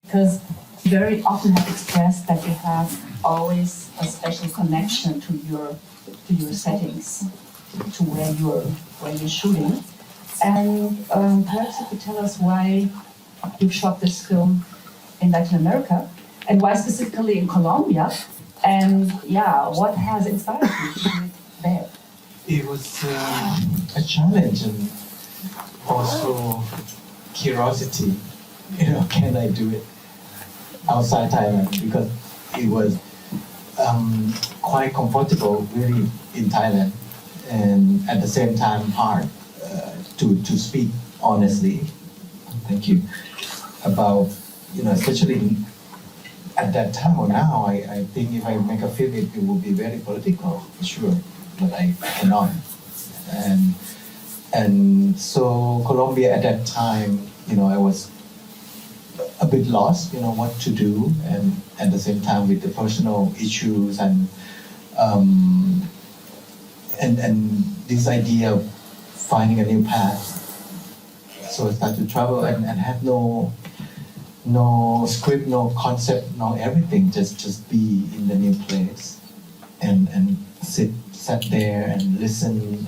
because very often have expressed that you have always a special connection to your settings, to where you're shooting. And perhaps you could tell us why you shot this film in Latin America, and why specifically in Colombia, and what has inspired you to do it there? It was a challenge and also curiosity. Can I do it outside Thailand? Because it was quite comfortable, really, in Thailand, and at the same time hard to speak honestly. Thank you. About especially at that time or now, I think if I make a film, it will be very political, for sure, but I cannot. And so Colombia at that time, I was a bit lost, what to do, and at the same time with the personal issues and this idea of finding a new path. So I started to travel and had no script, no concept, no everything. Just be in the new place and sat there and listen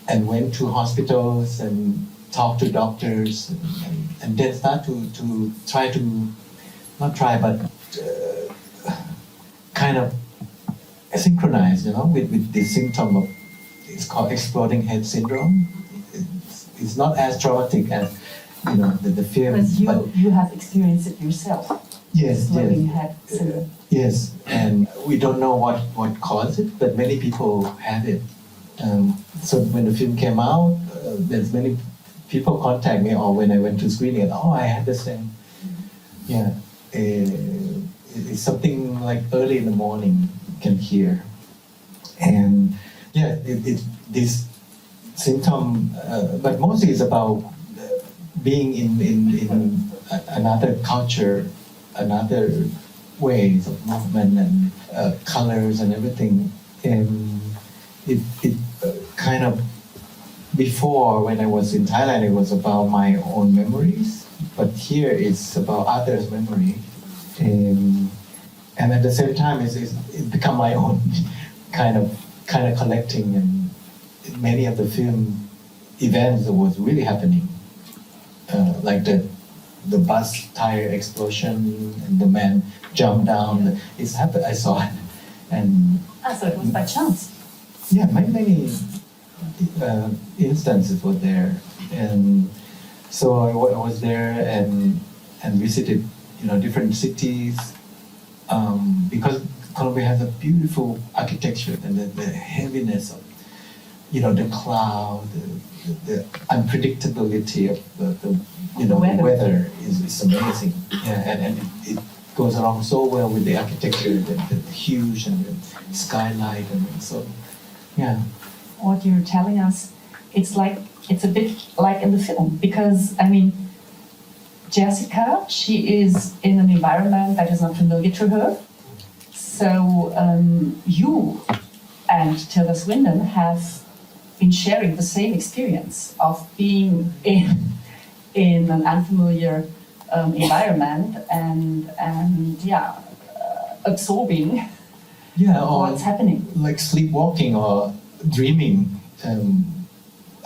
and went to hospitals and talked to doctors and then start to try to not try but kind of synchronize, with the symptom of, it's called exploding head syndrome. It's not as traumatic as the film. But you have experienced it yourself. Yes, exploding head syndrome. Yes, and we don't know what caused it, but many people have it. So when the film came out, there's many people contact me, or when I went to screening it, I had the same. Yeah, it's something like early in the morning you can hear, and this symptom, but mostly it's about being in another culture, another ways of movement and colors and everything, and it kind of. Before, when I was in Thailand, it was about my own memories, but here it's about others' memory, and at the same time, it become my own kind of collecting, and many of the film events that was really happening, like the bus tire explosion and the man jumped down. It's happened. I saw it, and so it was by chance. Yeah, many. Instances were there, and so I was there and visited different cities because Colombia has a beautiful architecture, and the heaviness of the cloud, the unpredictability of the weather is amazing. Yeah, and it goes along so well with the architecture, the huge and the skylight, and so yeah. What you're telling us, it's a bit like in the film, because Jessika, she is in an environment that is not familiar to her. So you and Tilda Swindon have been sharing the same experience of being in an unfamiliar environment and absorbing what's happening. Like sleepwalking or dreaming,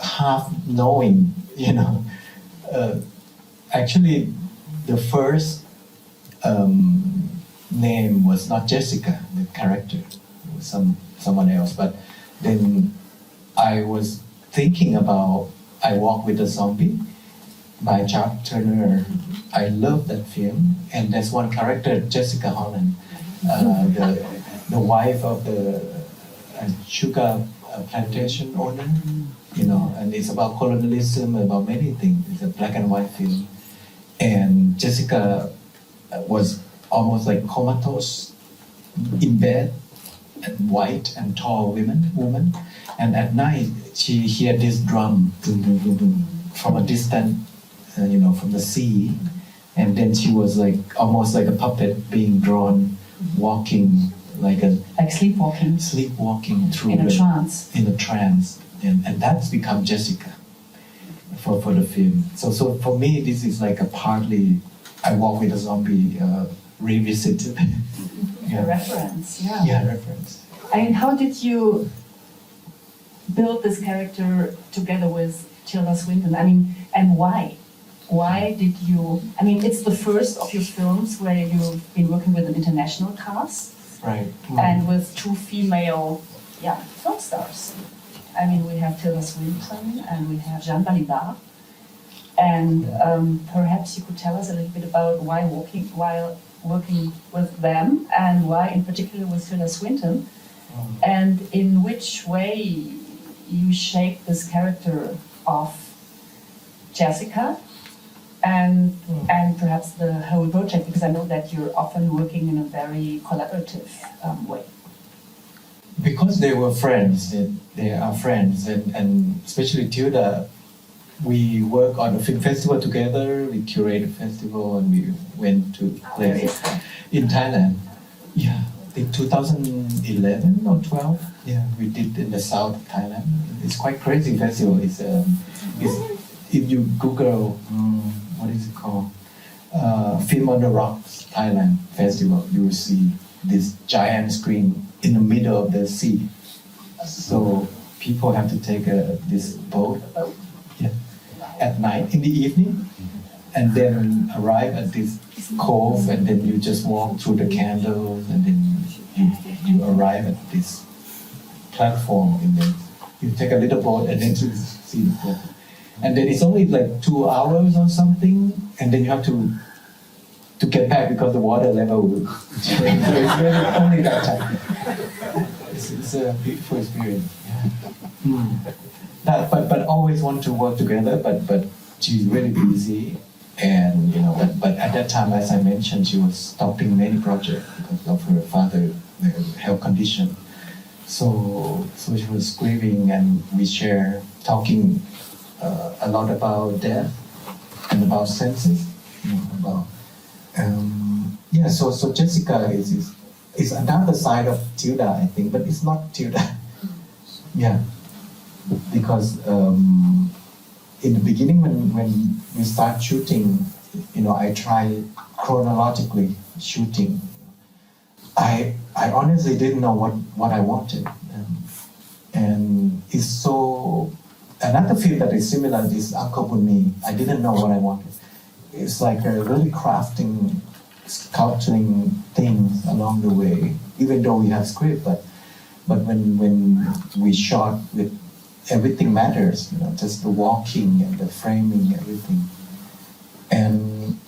half knowing, actually the first name was not Jessika, the character, it was someone else, but then I was thinking about I Walk with a Zombie by Chuck Turner. I love that film, and there's one character, Jessica Holland, the wife of the sugar plantation owner, and it's about colonialism, about many things. It's a black and white film. And Jessica was almost like comatose in bed, and white and tall woman. And at night, she heard this drum from a distance, from the sea. And then she was like almost like a puppet being drawn, walking like sleepwalking through in a trance, and that's become Jessika for the film. So for me, this is like a partly I Walk with a Zombie revisited. A reference, yeah. Yeah, reference. I mean, how did you build this character together with Tilda Swinton? I mean, and why? Why did you? I mean, it's the first of your films where you've been working with an international cast, Right. and with two female, film stars. I mean, we have Tilda Swinton and we have Jeanne Balibar. And perhaps you could tell us a little bit about why working with them, and why in particular with Tilda Swinton, and in which way you shaped this character of Jessika, and perhaps the whole project, because I know that you're often working in a very collaborative way. Because they were friends, they are friends, and especially Tilda, we work on a film festival together, we curate a festival, and we went to places in Thailand. Yeah, in 2011 or 12, we did in the south of Thailand. It's quite crazy festival. It's if you Google, what is it called? Film on the Rocks Thailand Festival, you will see this giant screen in the middle of the sea. So people have to take this boat at night, in the evening, and then arrive at this cove, and then you just walk through the candles, and then you arrive at this platform, and then you take a little boat and then to see the water. And then it's only like 2 hours or something, and then you have to get back because the water level will change. So it's really only that time. It's a beautiful experience. But always want to work together. But she's really busy, and But at that time, as I mentioned, she was stopping many projects because of her father's health condition. So she was grieving, and we share talking a lot about death and about senses. So Jessika is another side of Tilda, I think, but it's not Tilda. Because in the beginning, when we start shooting, I try chronologically shooting. I honestly didn't know what I wanted, and it's so. Another film that is similar is Uncle Bunmi. I didn't know what I wanted. It's like really crafting, sculpturing things along the way, even though we have script, but when we shot with everything matters, just the walking and the framing, everything, and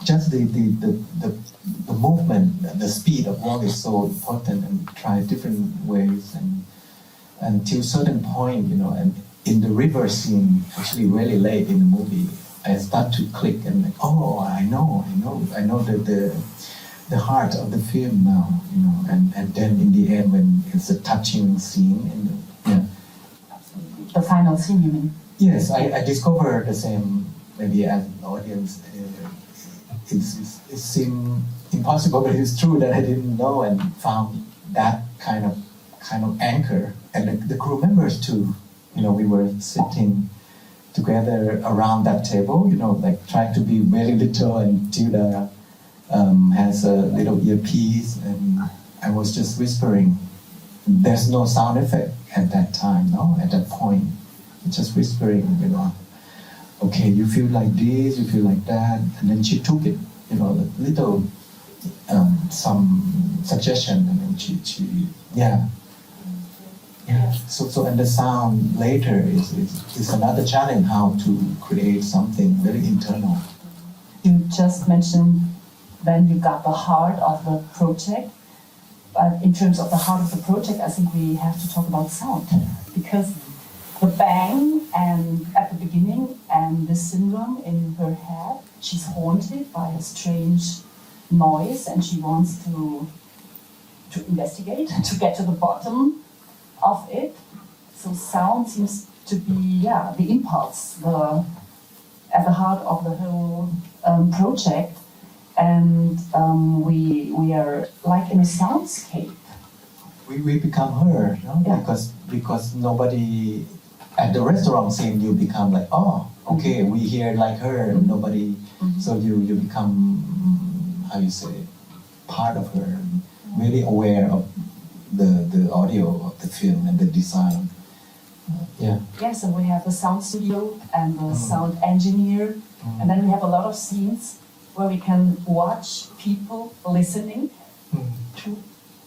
just the movement, the speed of walk is so important, and try different ways, and until certain point, and in the river scene, actually really late in the movie, I start to click and like, I know the heart of the film now, and then in the end when it's a touching scene, The final scene, you mean? Yes, I discovered the same, maybe as an audience. It seemed impossible, but it's true that I didn't know, and found that kind of anchor. And the crew members too, we were sitting together around that table, like trying to be very little, and Tilda has a little earpiece, and I was just whispering. There's no sound effect at that time, at that point. It's just whispering, okay, you feel like this, you feel like that, and then she took it, a little, some suggestion, and then she. So and the sound later is another challenge, how to create something very internal. You just mentioned when you got the heart of the project, but in terms of the heart of the project, I think we have to talk about sound, because the bang and at the beginning and the syndrome in her head, she's haunted by a strange noise, and she wants to investigate, to get to the bottom of it. So sound seems to be, the impulse, at the heart of the whole project, and we are like in a soundscape. We become her, because nobody at the restaurant scene, you become like, okay, we hear like her. Nobody So you become, how you say, part of her, really aware of the audio of the film and the design. Yeah. Yes, and we have the sound studio and the sound engineer, and then we have a lot of scenes where we can watch people listening to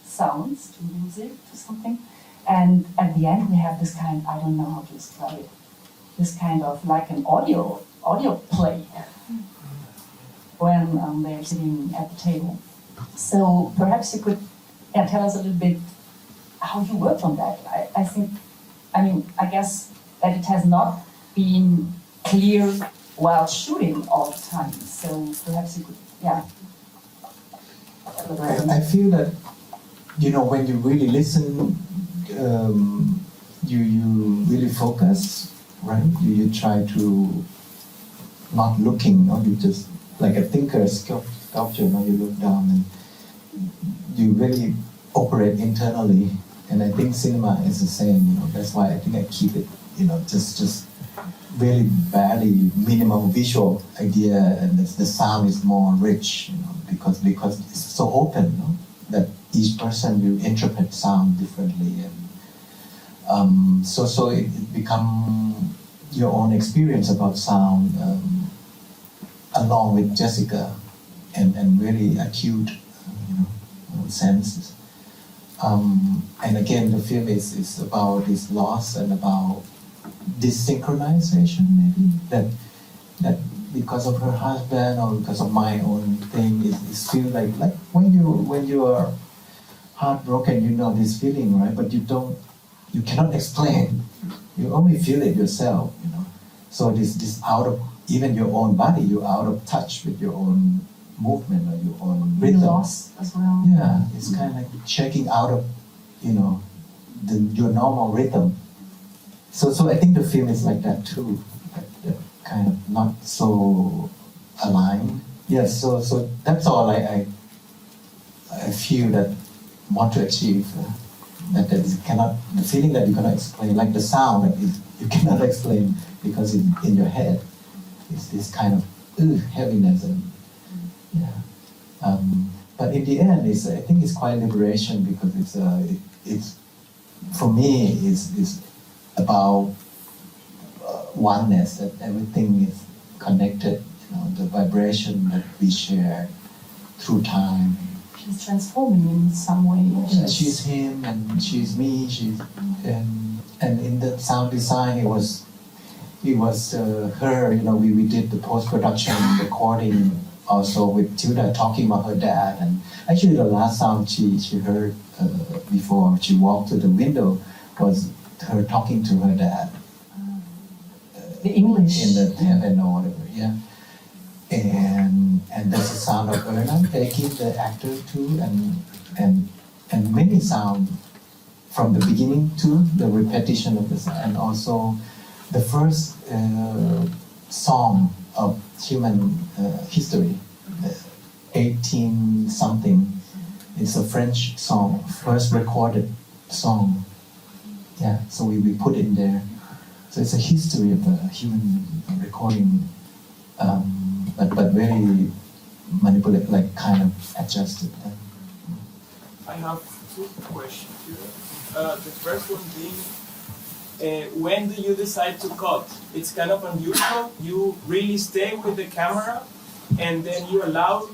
sounds, to music, to something. And at the end we have this kind, I don't know how to describe it, this kind of like an audio play when they're sitting at the table. So perhaps you could tell us a little bit how you worked on that. I guess that it has not been clear while shooting all the time. So perhaps you could, I feel that, when you really listen, you really focus, right? You try to not looking, you just like a thinker sculpture. You look down and you really operate internally. And I think cinema is the same. That's why I think I keep it, just really barely minimum visual idea, and the sound is more rich, because it's so open, that each person will interpret sound differently, and so it become your own experience about sound, along with Jessika, and really acute, senses. And again, the film is about this loss and about desynchronization, maybe that because of her husband or because of my own thing, it feel like when you are heartbroken, this feeling, right? But you cannot explain. You only feel it yourself, So this out of even your own body, you're out of touch with your own movement or your own rhythm. Loss as well. Yeah, it's kind of like checking out of, your normal rhythm. So I think the film is like that too, that kind of not so aligned. Yes, so that's all I feel that want to achieve. That is cannot, the feeling that you cannot explain, like the sound that you cannot explain because it's in your head. It's this kind of heaviness and but in the end, I think it's quite liberation, because it's for me is about oneness, that everything is connected. The vibration that we share through time. She's transforming in some way. She's him and she's me. And in the sound design, it was her. We did the post-production recording also with Tilda talking about her dad. And actually, the last sound she heard before she walked to the window was her talking to her dad. The English. In the heaven or whatever, yeah. And there's a sound of Erna taking the actor too, and many sound from the beginning to the repetition of the sound, and also the first song of human history, 18 something. It's a French song, first recorded song. Yeah, so we put it in there. So it's a history of the human recording, but very manipulated, like kind of adjusted. I have two questions here. The first one being, when do you decide to cut? It's kind of unusual. You really stay with the camera, and then you allow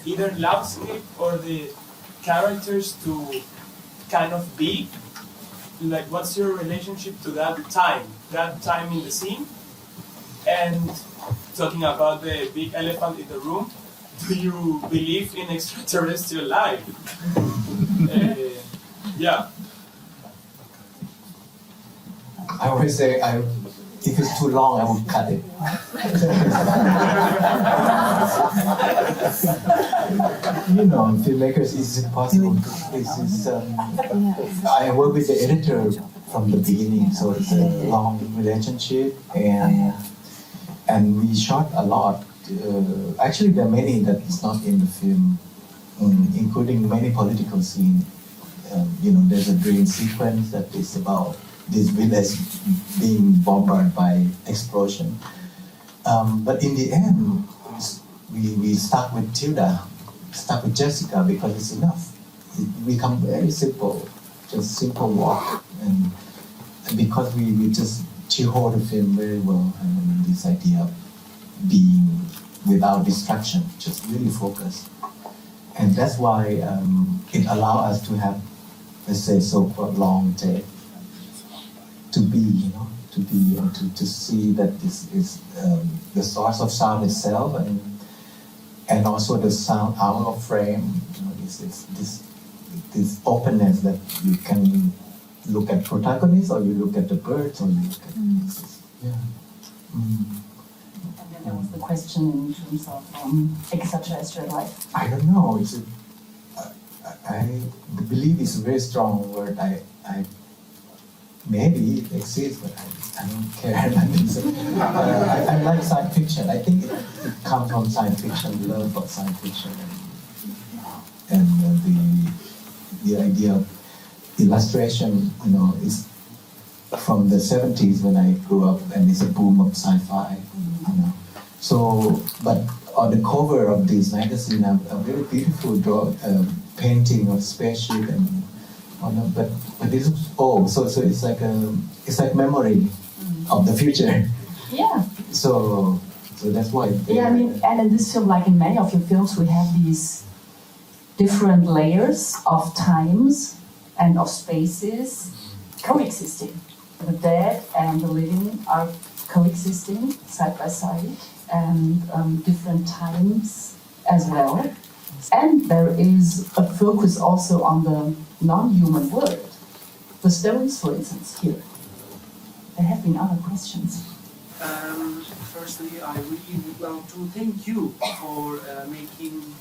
either landscape or the characters to kind of be. Like, what's your relationship to that time in the scene? And talking about the big elephant in the room, do you believe in extra-terrestrial life? Yeah. I always say, if it's too long, I would cut it. Filmmakers, is it possible? I work with the editor from the beginning, so it's a long relationship, and we shot a lot. Actually, there are many that is not in the film, including many political scenes. There's a dream sequence that is about this village being bombarded by explosion. But in the end, we stuck with Tilda, stuck with Jessika because it's enough. It become very simple, just simple walk, and because we just hold the film very well, and this idea of being without distraction, just really focus, and that's why it allows us to have, let's say, so-called long take, to be, to be and to see that this is the source of sound itself, and also the sound out of frame. This openness that you can look at protagonists, or you look at the birds, or you look at yeah. And then there was the question in terms of extra-terrestrial life. I don't know. I believe it's a very strong word. I maybe it exists, but I don't care. I like science fiction. I think it comes from science fiction, love of science fiction, and the idea of illustration, is from the 70s when I grew up, and it's a boom of sci-fi, So, but on the cover of this magazine, a very beautiful painting of spaceship, and but this is old, so it's like memory of the future. Yeah. So that's why. Yeah, I mean, and in this film, like in many of your films, we have these different layers of times and of spaces coexisting. The dead and the living are coexisting side by side, and different times as well. And there is a focus also on the non-human world. The stones, for instance, here. There have been other questions. Firstly, I really would like to thank you for making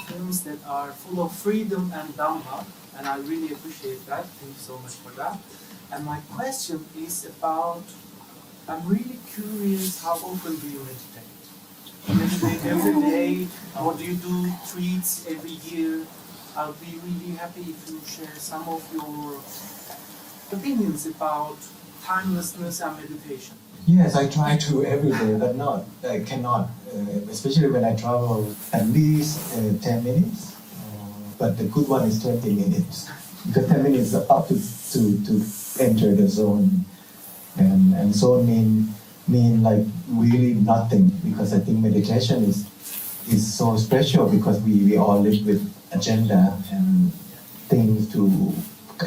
films that are full of freedom and Dhamma, and I really appreciate that. Thank you so much for that. And my question is about, I'm really curious, how often do you meditate? Meditate every day, or do you do retreats every year? I'll be really happy if you share some of your opinions about timelessness and meditation. Yes, I try to every day, but I cannot, especially when I travel, at least 10 minutes. But the good one is 20 minutes, because 10 minutes are up to enter the zone. And zone mean like really nothing, because I think meditation is so special, because we all live with agenda and things to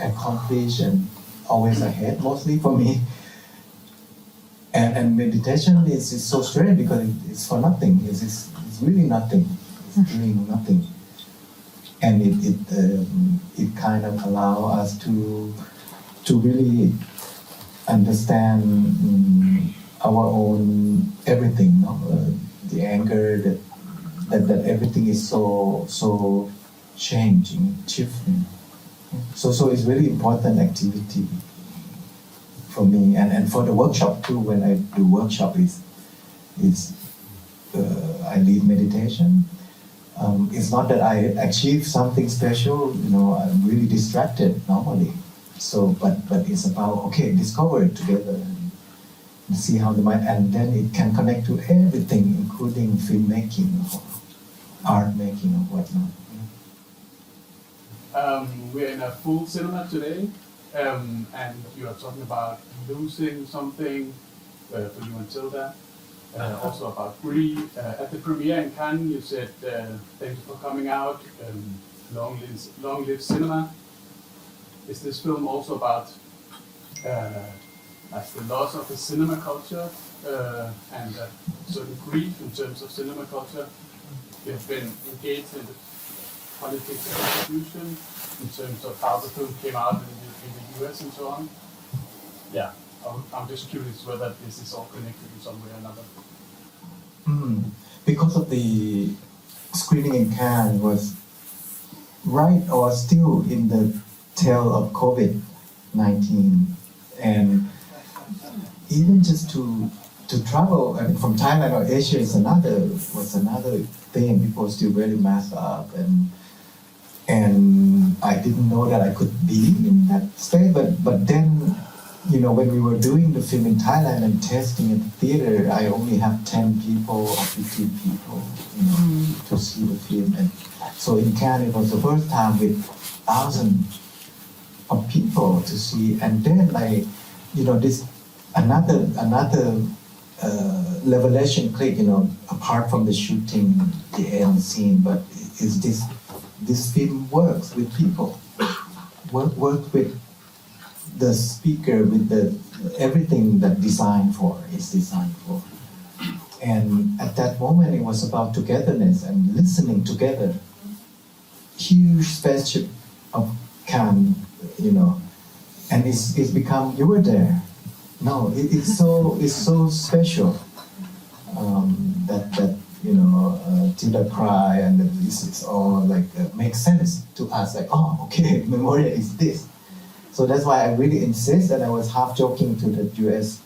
accomplish, and always ahead, mostly for me. And meditation is so strange, because it's for nothing. It's really nothing. It's doing nothing, and it kind of allows us to really understand our own everything. The anger that everything is so changing, shifting. So it's really important activity for me, and for the workshop too. When I do workshop, I lead meditation. It's not that I achieve something special. I'm really distracted normally. So, but it's about discover it together and see how the mind, and then it can connect to everything, including filmmaking, or art making, or whatnot. We're in a full cinema today, and you are talking about losing something for you and Tilda, also about grief. At the premiere in Cannes, you said, thank you for coming out, long live cinema. Is this film also about like the loss of the cinema culture and a certain grief in terms of cinema culture? You've been engaged in the politics of distribution in terms of how the film came out in the US and so on. Yeah, I'm just curious whether this is all connected in some way or another. Because of the screening in Cannes was right or still in the tail of COVID-19, and even just to travel, I mean, from Thailand or Asia was another thing. People still really masked up, and I didn't know that I could be in that state. But then you know, when we were doing the film in Thailand and testing at the theater, I only have 10 people or 15 people, you know, to see the film. And so in Cannes, it was the first time with thousands of people to see. And then, like, you know, this another revelation click, you know, apart from the shooting, the end scene, but is this film works with people, work with the speaker, with the everything that is designed for. And at that moment, it was about togetherness and listening together. Huge spaceship of Cannes, you know, and it's become, you were there. No, it's so special that you know, Tilda cry, and it's all like makes sense to us. Like, oh, okay, Memoria is this. So that's why I really insist, and I was half joking to the US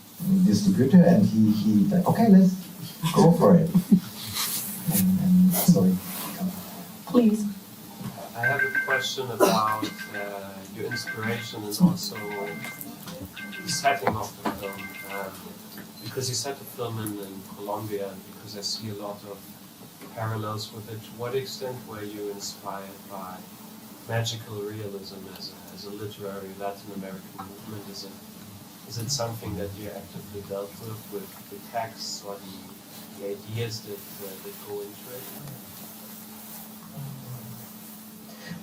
distributor, and he like, okay, let's go for it. And so it comes. Please. I have a question about your inspiration and also the setting of the film. Because you set the film in Colombia, and because I see a lot of parallels with it, to what extent were you inspired by magical realism as a literary Latin American movement? Is it something that you actively dealt with the texts or the ideas that go into it?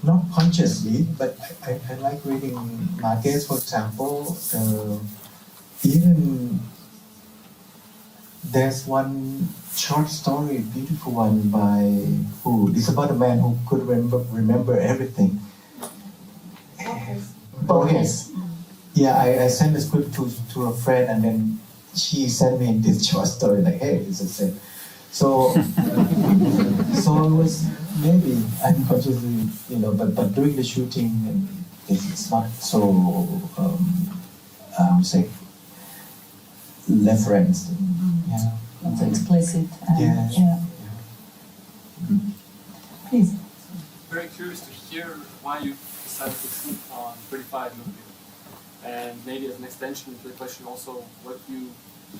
Not consciously, but I like reading Marces, for example. Even there's one short story, beautiful one by it's about a man who could remember everything. Borges. Yeah, I sent the script to a friend, and then she sent me this short story like, hey, it's the same. So it was maybe unconsciously, you know, but during the shooting, and it's not so say referenced. Yeah. It's explicit. And, Yeah. Please. Very curious to hear why you decided to shoot on 35mm. And maybe as an extension to the question also, what you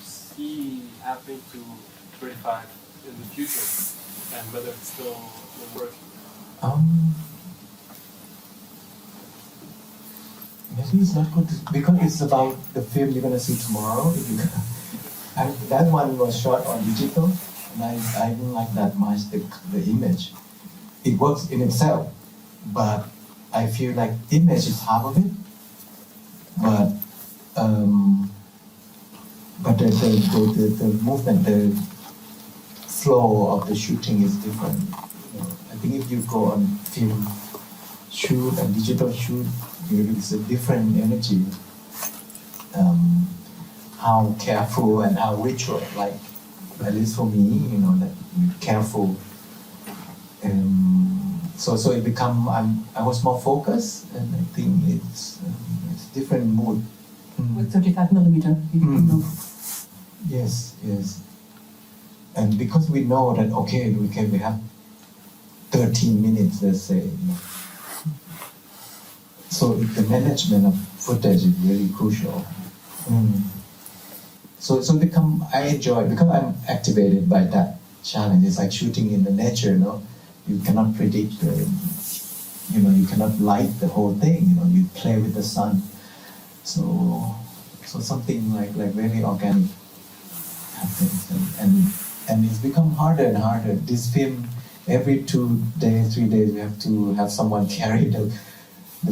see happening to 35 in the future, and whether it's still working. Maybe it's not good because it's about the film you're gonna see tomorrow. That one was shot on digital, and I didn't like that much the image. It works in itself, but I feel like image is half of it. But the movement, the flow of the shooting is different. You know, I think if you go on film shoot and digital shoot, it's a different energy. How careful and how ritual, like at least for me, you know, that careful. So it become I was more focused, and I think it's different mood. With 35mm, you know. Yes. And because we know that we have 13 minutes, let's say. You know. So the management of footage is really crucial. So I enjoy it because I'm activated by that challenge. It's like shooting in the nature, you know. You cannot predict, you cannot light the whole thing, you know. You play with the sun. So something like very organic happens, and it's become harder and harder. This film, every 2 days, 3 days, we have to have someone carry the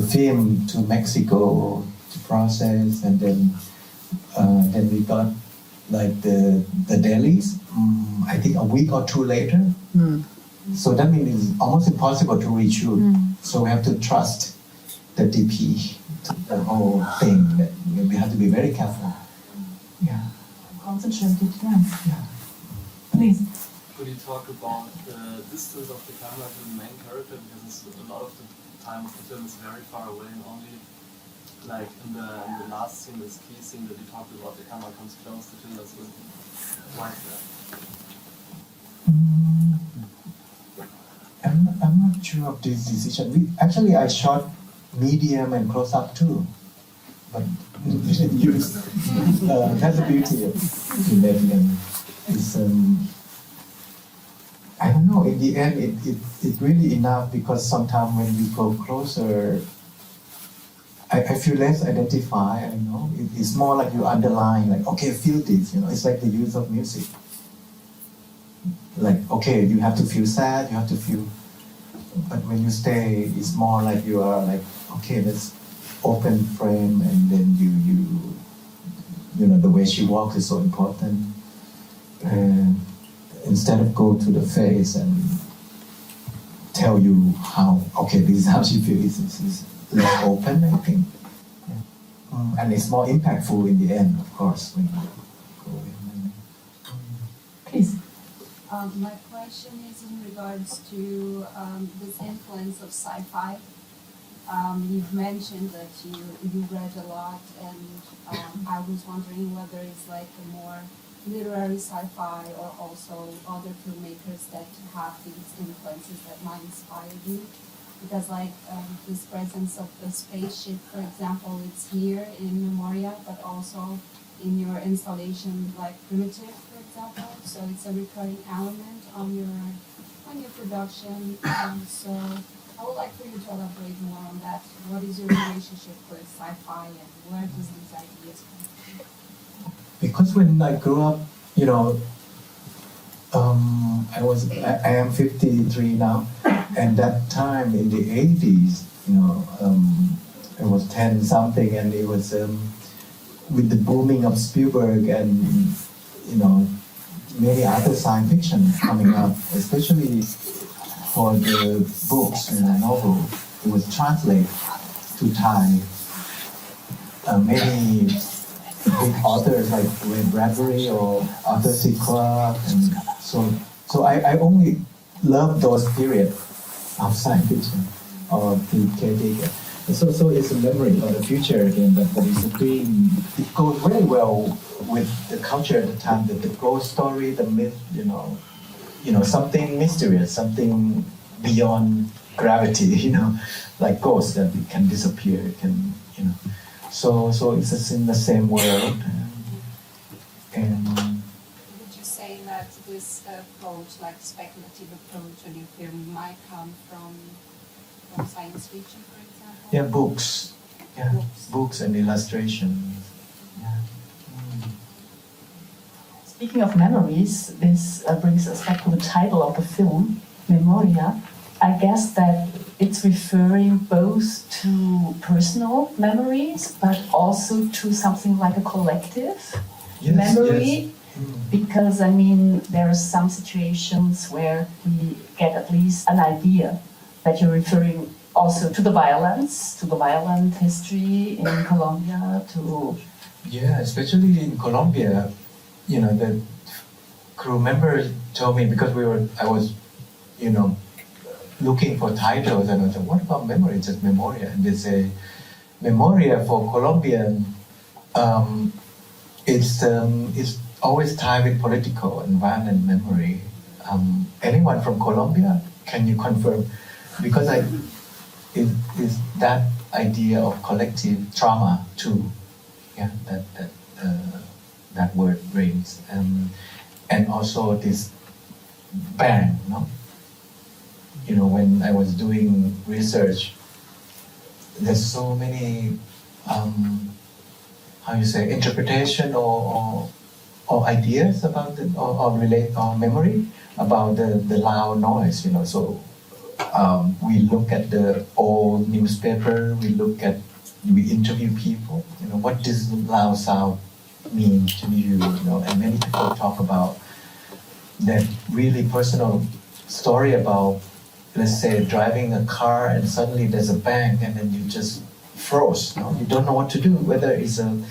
film to Mexico to process, and then we got like the dailies. I think a week or two later. So that means it's almost impossible to reshoot. So we have to trust the DP, the whole thing. That we have to be very careful. Yeah. Concentrated, yeah. Please. Could you talk about the distance of the camera to the main character, because a lot of the time of the film is very far away, and only like in the last scene, this key scene that you talked about, the camera comes close to Tilda's with. Why is that? I'm not sure of this decision. I shot medium and close up too, but didn't use. That's the beauty of Canadian. It's I don't know. In the end, it's really enough because sometimes when you go closer, I feel less identified. I know it's more like you underline, like okay, feel this. It's like the use of music. Like okay, you have to feel sad, you have to feel. But when you stay, it's more like you are like okay, let's open frame, and then the way she walks is so important. And instead of go to the face and tell you how, okay, this is how she feels, it's less open, I think. Yeah. And it's more impactful in the end, of course, when you go in. Please. My question is in regards to this influence of sci-fi. You've mentioned that you read a lot, and I was wondering whether it's like a more literary sci-fi or also other filmmakers that have these influences that might inspire you. Because like this presence of the spaceship, for example, it's here in Memoria, but also in your installation like Primitive, for example. So it's a recurring element on your production. So I would like for you to elaborate more on that. What is your relationship with sci-fi and where does these ideas come from? Because when I grew up, I am 53 now, and that time in the 80s, I was 10 something, and it was with the booming of Spielberg and many other science fiction coming up, especially for the books and the novel. It was translated to Thai. Many big authors like Ray Bradbury or Arthur C. Clarke, and so I only love those periods of science fiction or theatrical. So it's a memory of the future again, but it's a dream. It goes very well with the culture at the time, the ghost story, the myth, something mysterious, something beyond gravity, like ghosts that it can disappear, So it's just in the same world. And would you say that this approach, like speculative approach on your film, might come from science fiction, for example? yeah, books. Yeah, books and illustrations. Yeah. Speaking of memories, this brings us back to the title of the film, Memoria. I guess that it's referring both to personal memories, but also to something like a collective memory. Yes. Because, there are some situations where we get at least an idea that you're referring also to the violent history in Colombia, Yeah, especially in Colombia, the crew member told me, because I was, looking for titles, and I said, what about Memoria? Just Memoria. And they say, Memoria for Colombian, it's always tied with political and violent memory. Anyone from Colombia, can you confirm? Because it's that idea of collective trauma too. Yeah, that word brings, and also this bang, when I was doing research, there's so many, interpretation or ideas about it, or memory about the loud noise, So we look at the old newspaper, we interview people, what does loud sound mean to you, and many people talk about that really personal story about, let's say, driving a car and suddenly there's a bang and then you just froze. You don't know what to do, whether it's an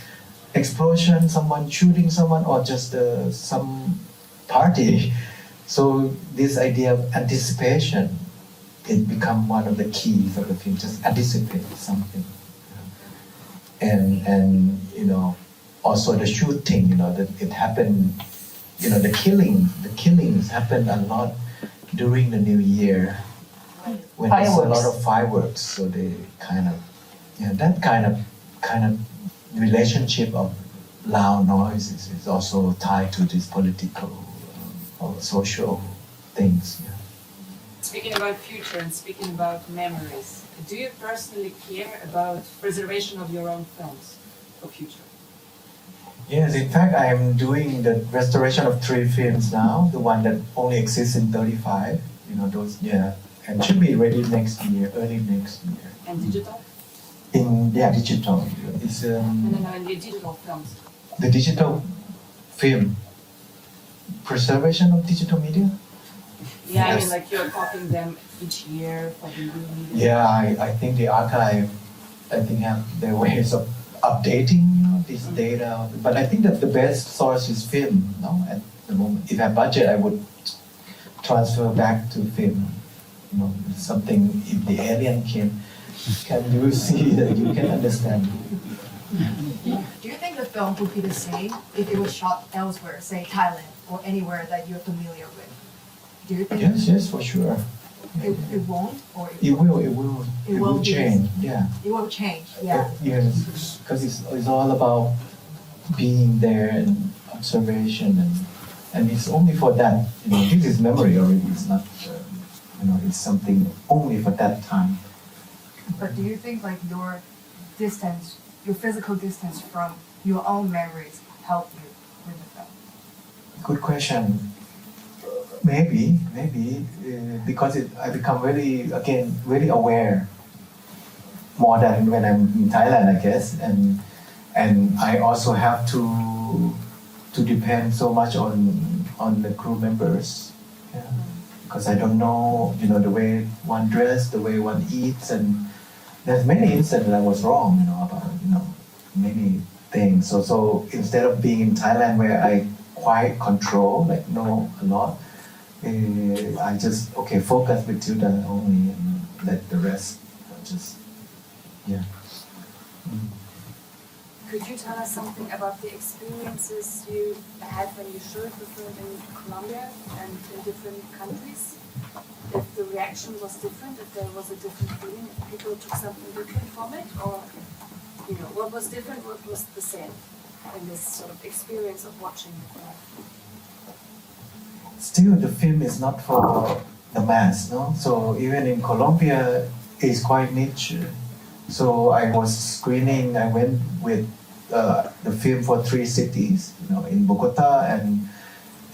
explosion, someone shooting someone, or just some party. So this idea of anticipation, it become one of the keys of the film. Just anticipate something, and also the shooting. That it happened. The killings happened a lot during the New Year, when there's a lot of fireworks. So they that kind of relationship of loud noises is also tied to these political or social things. Yeah. Speaking about future and speaking about memories, do you personally care about preservation of your own films for future? Yes, in fact, I am doing the restoration of 3 films now, the one that only exists in 35, those, and should be ready next year, early next year. And digital? Digital. It's No, in the digital films. the digital film, preservation of digital media. Yeah, I Yes. mean, like you're copying them each year for the new media. Yeah, I think the archive, have their ways of updating this data. But I think that the best source is film. At the moment, if I have budget, I would transfer back to film. Something. If the alien can you see that you can understand? Do you think the film would be the same if it was shot elsewhere, say Thailand or anywhere that you're familiar with? Do you think Yes, for sure. it won't, or It will will be- change. Yeah. it will change? Yeah. Yes, because it's all about being there and observation and it's only for that. This is memory already. It's not. It's something only for that time. But do you think like your distance, your physical distance from your own memories help you with the film? Good question. Maybe, because I become really aware more than when I'm in Thailand, I guess, and I also have to depend so much on the crew members, because I don't know, the way one dress, the way one eats, and there's many instances I was wrong, about many things. So instead of being in Thailand where I quite control, like know a lot. I just focus with Tilda only and let the rest just Could you tell us something about the experiences you had when you showed the film in Colombia and in different countries? If the reaction was different, if there was a different feeling, if people took something different from it, or what was different, what was the same in this sort of experience of watching the film? Still, the film is not for the mass, no? So even in Colombia, it's quite niche. So I was screening. I went with the film for 3 cities, in Bogota and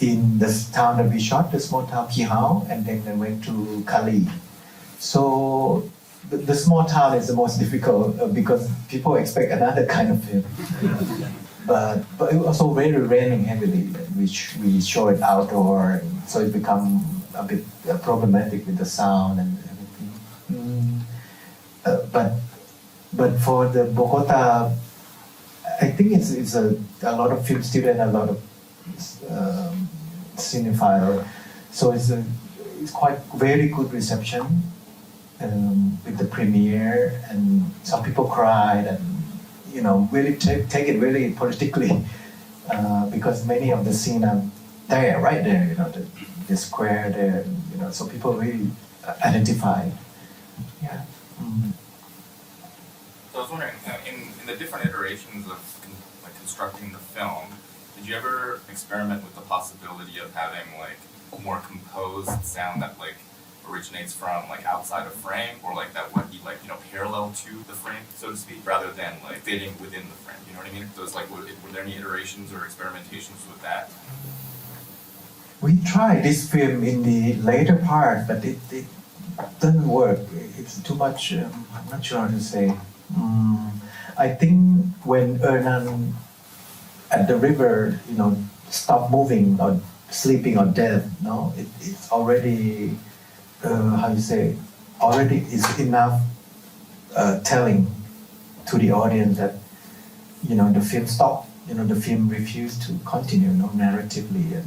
in the town that we shot, the small town Quijao, and then I went to Cali. So the small town is the most difficult because people expect another kind of film. But it was also very raining heavily, which we show it outdoor, so it become a bit problematic with the sound and everything. But for the Bogota, I think it's a lot of film students, a lot of cinephile, so it's quite very good reception with the premiere, and some people cried and really take it really politically because many of the scenes are there, right there, the square there, so people really identify. Yeah. So I was wondering, in the different iterations of constructing the film, did you ever experiment with the possibility of having more composed sound that originates from outside of frame, or that would be parallel to the frame, so to speak, rather than fitting within the frame? You know what I mean? So it's were there any iterations or experimentations with that? We tried this film in the later part, but it doesn't work. It's too much. I'm not sure how to say. I think when Ernan at the river, stopped moving or sleeping or dead, it's already already is enough telling to the audience that the film stopped. The film refused to continue, narratively,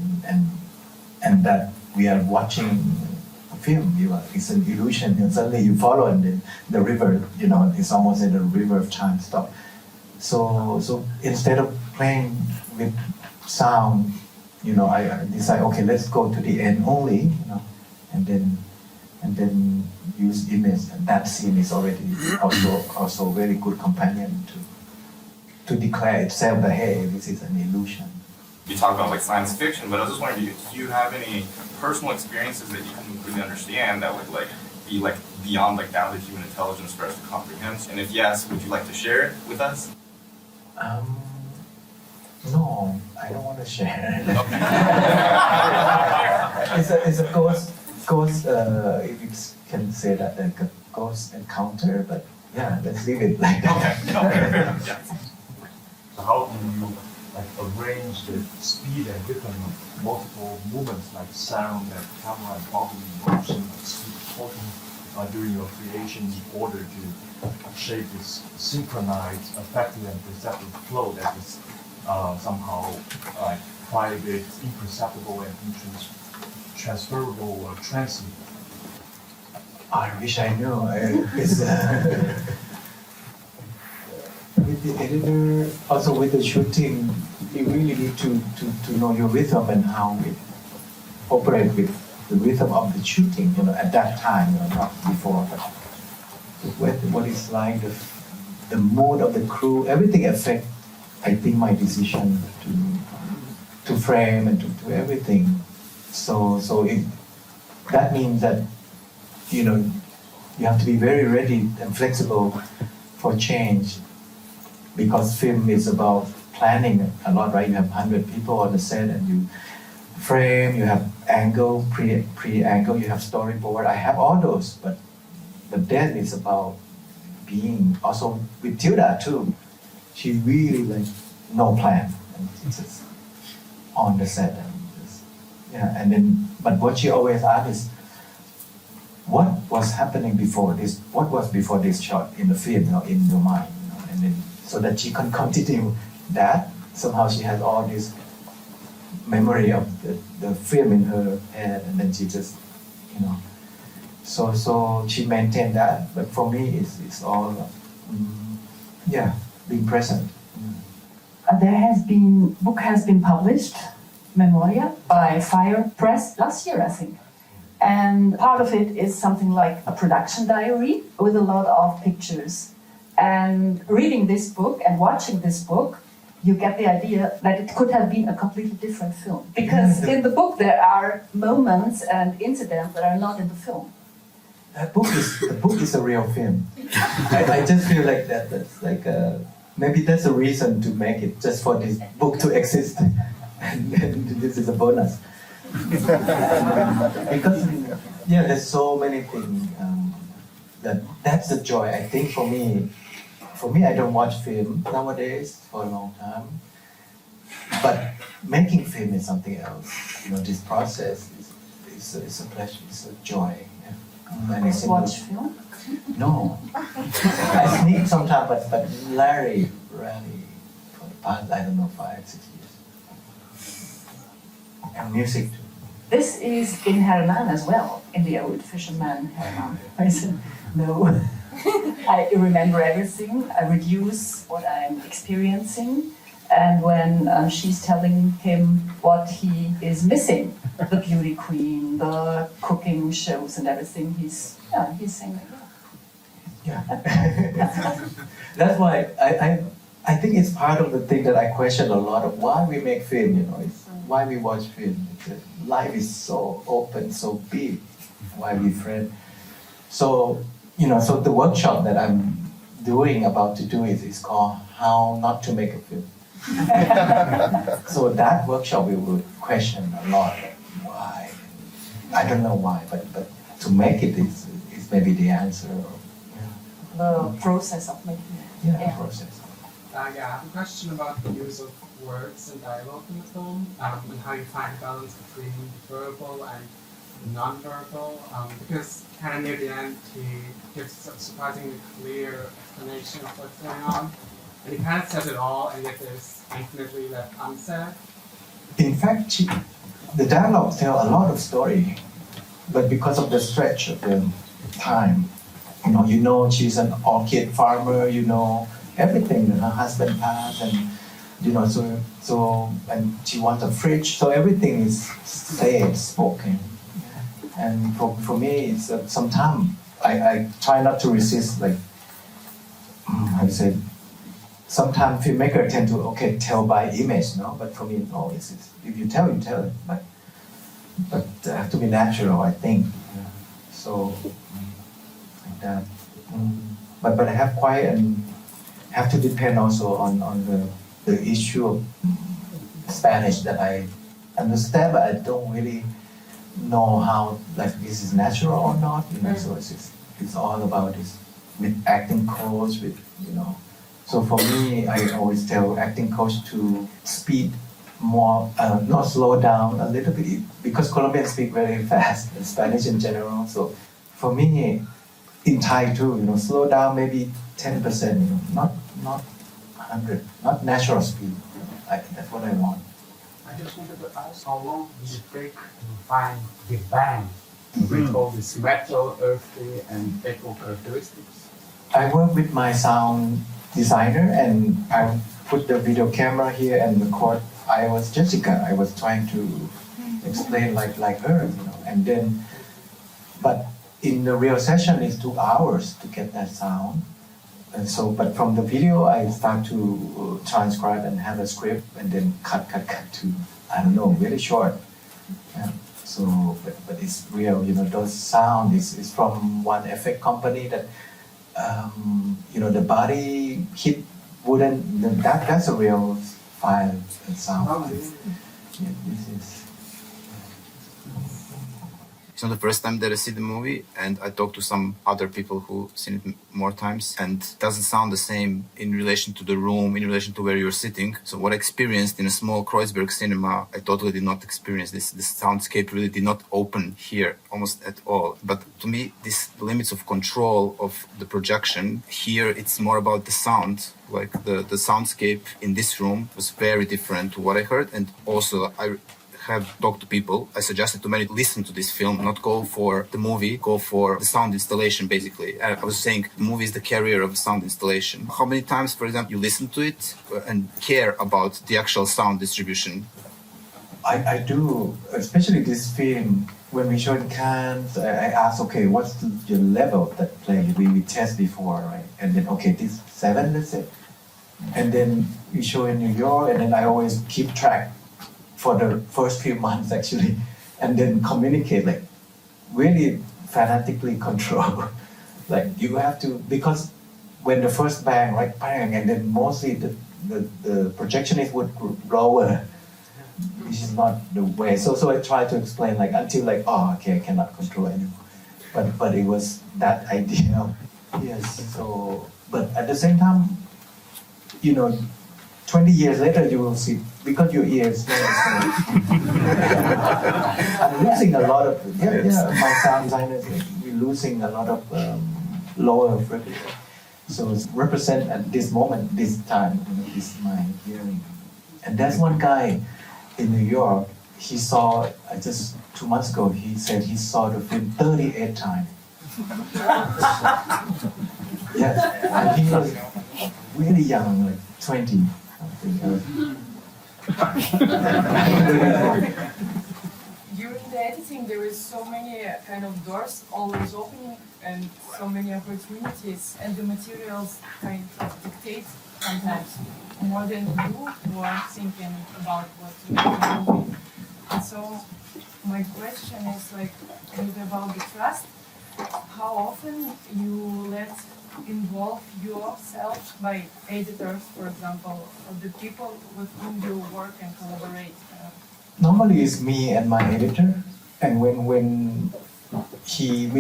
and that we are watching a film. It's an illusion, and suddenly you follow, and the river, it's almost at the river of time stop. So instead of playing with sound, I decide, okay, let's go to the end only, and then use image, and that scene is already also very good companion to. to declare itself that hey, this is an illusion. You talk about like science fiction, but I was just wondering, do you have any personal experiences that you can really understand that would like be like beyond like down to human intelligence for us to comprehend? And if yes, would you like to share it with us? No, I don't want to share. Okay. It's a ghost, if you can say that, like a ghost encounter, but yeah, let's leave it like that. Okay. Yeah. So how do you like arrange the speed and rhythm of multiple movements like sound and camera and body motion and speed talking during your creation in order to shape this synchronized affective and perceptive flow that is somehow private, imperceptible, and transferable or transient? I wish I knew. With the editor, also with the shooting, you really need to know your rhythm and how it operates with the rhythm of the shooting, at that time, not before. But what is like the mood of the crew, everything affects, I think, my decision to frame and to do everything. So that means that you have to be very ready and flexible for change, because film is about planning a lot, right? You have 100 people on the set and you frame, you have angle, pre-angle, you have storyboard. I have all those, but then it's about being, also with Tilda too. She really no plan, and it's just on the set and and then, but what she always asks is, what was happening before this? What was before this shot in the film, in your mind, and then so that she can continue that. Somehow she has all this memory of the film in her head, and then she just, so she maintained that. But for me, it's all, being present. Book has been published, Memoria, by Fire Press last year, I think. And part of it is something like a production diary with a lot of pictures. And reading this book and watching this book, you get the idea that it could have been a completely different film. Because in the book there are moments and incidents that are not in the film. The book is a real film. I just feel like that's like maybe that's a reason to make it, just for this book to exist. And this is a bonus. Because there's so many things that's the joy. I think for me, I don't watch film nowadays for a long time. But making film is something else. This process is a pleasure, it's a joy. And it's watch film? No. I sneak sometimes, but rarely for the past, 5-6 years. And music too. This is in Herman as well, in the old fisherman Herman. I said, no. I remember everything, I reduce what I'm experiencing, and when she's telling him what he is missing, the beauty queen, the cooking shows and everything, he's saying like that. That's why I think it's part of the thing that I question a lot of why we make film, it's why we watch film. Life is so open, so big, why we friend. So, so the workshop that I'm about to do is called How Not to Make a Film. So that workshop we would question a lot, why. I don't know why, but to make it is maybe the answer. The process of making it. Yeah, process. I have a question about the use of words and dialogue in the film, and how you find balance between verbal and non-verbal, because kind of near the end he gives a surprisingly clear explanation of what's going on, and he kind of says it all, and yet there's infinitely left unsaid. In fact, the dialogue tells a lot of story, but because of the stretch of the time, she's an orchid farmer, everything, her husband passed, and so and she wants a fridge, so everything is spoken. And for me, it's sometimes I try not to resist, sometimes filmmakers tend to tell by image, no. But for me, no. It's if you tell it, but it has to be natural, I think. Yeah. So like that. But I have quite and have to depend also on the issue of Spanish that I understand, but I don't really know how like this is natural or not. So it's all about this with acting coach, with So for me, I always tell acting coach to speed more, not slow down a little bit, because Colombians speak very fast, and Spanish in general. So for me, in Thai too, slow down maybe 10%, not 100, not natural speed. That's what I want. I just wanted to ask, how long did it take to find the band with all this metal, earthy, and echo characteristics? I work with my sound designer, and I put the video camera here and record. I was Jessika. I was trying to explain like her, and then, but in the real session it's 2 hours to get that sound. And so, but from the video I start to transcribe and have a script, and then cut to, I don't know, really short. Yeah. So, but it's real, those sound is from one effect company that, the body hit wooden, that's a real file and sound. Yeah, this is. It's not the first time that I see the movie, and I talked to some other people who've seen it more times, and it doesn't sound the same in relation to the room, in relation to where you're sitting. So what I experienced in a small Kreuzberg cinema, I totally did not experience this. This soundscape really did not open here almost at all. But to me, the limits of control of the projection, here it's more about the sound. Like the soundscape in this room was very different to what I heard, and also I have talked to people. I suggested to many listen to this film, not go for the movie, go for the sound installation, basically. I was saying the movie is the carrier of the sound installation. How many times, for example, you listen to it and care about the actual sound distribution? I do, especially this film. When we show in Cannes, I ask, what's the level that play we test before, right? And then, this 7, let's say. And then we show in New York, and then I always keep track for the first few months actually, and then communicate, like really fanatically control. Like you have to, because when the first bang, right, bang, and then mostly the projectionist would lower, which is not the way. So I try to explain until I cannot control anymore. But it was that idea. Yes. So, but at the same time, 20 years later, you will see, because your ears. I'm losing a lot of, my sound designers, we're losing a lot of lower frequency. So it's represent at this moment, this time, this is my hearing. And there's one guy in New York, he saw, just 2 months ago, he said he saw the film 38 times. Yes, and he was really young, like 20. During the editing, there is so many kind of doors always opening and so many opportunities, and the materials kind of dictate sometimes more than you are thinking about what to make a movie. And so my question is maybe about the trust. How often you let involve yourself by editors, for example, or the people with whom you work and collaborate? Normally it's me and my editor, and when we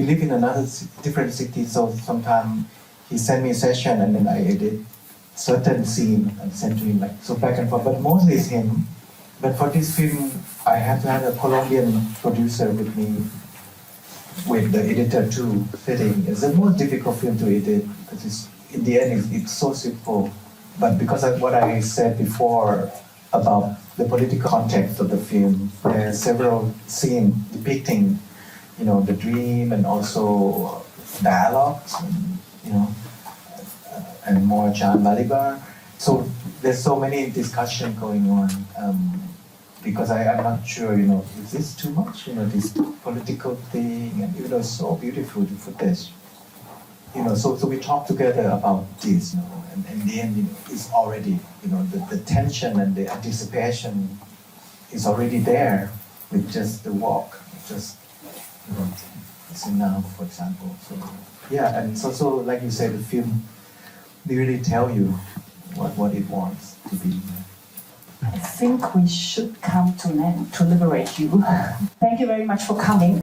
live in another different city, so sometimes he send me a session and then I edit certain scene and send to him, so back and forth. But mostly it's him. But for this film, I have to have a Colombian producer with me, with the editor too, fitting. It's the most difficult film to edit because in the end it's so simple. But because of what I said before about the political context of the film, there are several scenes depicting, the dream and also dialogues, and more John Balibar. So there's so many discussion going on. Because I'm not sure, is this too much? This political thing, and it's so beautiful, the footage. So we talk together about this, and in the end, it's already, the tension and the anticipation is already there with just the walk, just, listen now, for example. So, yeah, and it's also, like you said, the film, they really tell you what it wants to be. I think we should come to an end to liberate you. Thank you very much for coming.